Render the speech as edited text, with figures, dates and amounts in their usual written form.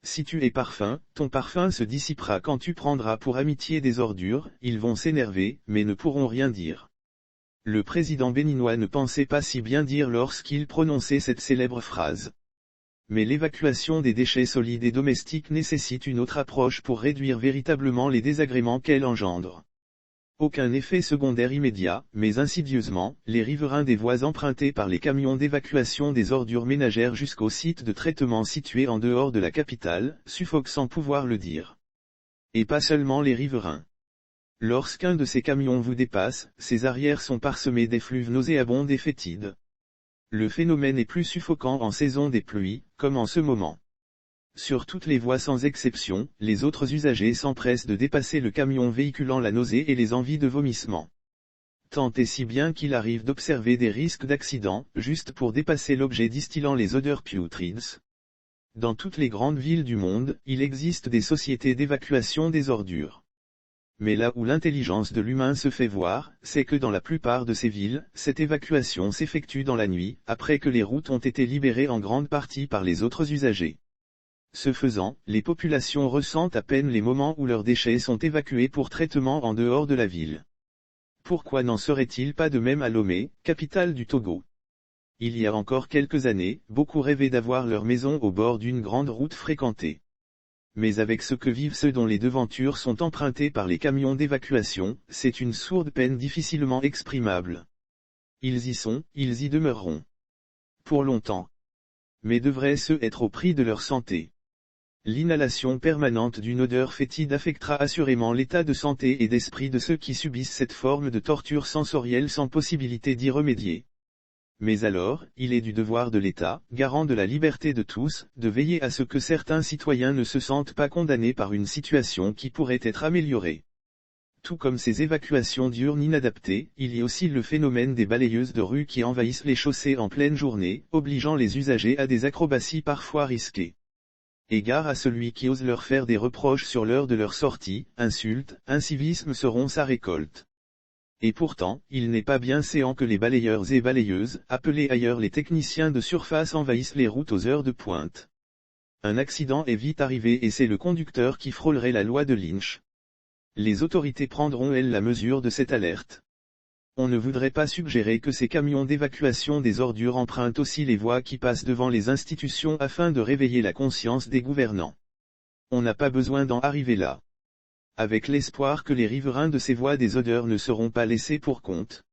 Si tu es parfum, ton parfum se dissipera quand tu prendras pour amitié des ordures, ils vont s'énerver, mais ne pourront rien dire. Le président béninois ne pensait pas si bien dire lorsqu'il prononçait cette célèbre phrase. Mais l'évacuation des déchets solides et domestiques nécessite une autre approche pour réduire véritablement les désagréments qu'elle engendre. Aucun effet secondaire immédiat, mais insidieusement, les riverains des voies empruntées par les camions d'évacuation des ordures ménagères jusqu'au site de traitement situé en dehors de la capitale, suffoquent sans pouvoir le dire. Et pas seulement les riverains. Lorsqu'un de ces camions vous dépasse, ses arrières sont parsemés d'effluves nauséabonds et fétides. Le phénomène est plus suffocant en saison des pluies, comme en ce moment. Sur toutes les voies sans exception, les autres usagers s'empressent de dépasser le camion véhiculant la nausée et les envies de vomissement. Tant et si bien qu'il arrive d'observer des risques d'accident, juste pour dépasser l'objet distillant les odeurs putrides. Dans toutes les grandes villes du monde, il existe des sociétés d'évacuation des ordures. Mais là où l'intelligence de l'humain se fait voir, c'est que dans la plupart de ces villes, cette évacuation s'effectue dans la nuit, après que les routes ont été libérées en grande partie par les autres usagers. Ce faisant, les populations ressentent à peine les moments où leurs déchets sont évacués pour traitement en dehors de la ville. Pourquoi n'en serait-il pas de même à Lomé, capitale du Togo? Il y a encore quelques années, beaucoup rêvaient d'avoir leur maison au bord d'une grande route fréquentée. Mais avec ce que vivent ceux dont les devantures sont empruntées par les camions d'évacuation, c'est une sourde peine difficilement exprimable. Ils y sont, ils y demeureront. Pour longtemps. Mais devrait-ce être au prix de leur santé? L'inhalation permanente d'une odeur fétide affectera assurément l'état de santé et d'esprit de ceux qui subissent cette forme de torture sensorielle sans possibilité d'y remédier. Mais alors, il est du devoir de l'État, garant de la liberté de tous, de veiller à ce que certains citoyens ne se sentent pas condamnés par une situation qui pourrait être améliorée. Tout comme ces évacuations diurnes inadaptées, il y a aussi le phénomène des balayeuses de rue qui envahissent les chaussées en pleine journée, obligeant les usagers à des acrobaties parfois risquées. Égard à celui qui ose leur faire des reproches sur l'heure de leur sortie, insultes, incivisme seront sa récolte. Et pourtant, il n'est pas bien séant que les balayeurs et balayeuses, appelés ailleurs les techniciens de surface, envahissent les routes aux heures de pointe. Un accident est vite arrivé et c'est le conducteur qui frôlerait la loi de Lynch. Les autorités prendront elles la mesure de cette alerte. On ne voudrait pas suggérer que ces camions d'évacuation des ordures empruntent aussi les voies qui passent devant les institutions afin de réveiller la conscience des gouvernants. On n'a pas besoin d'en arriver là. Avec l'espoir que les riverains de ces voies des odeurs ne seront pas laissés pour compte.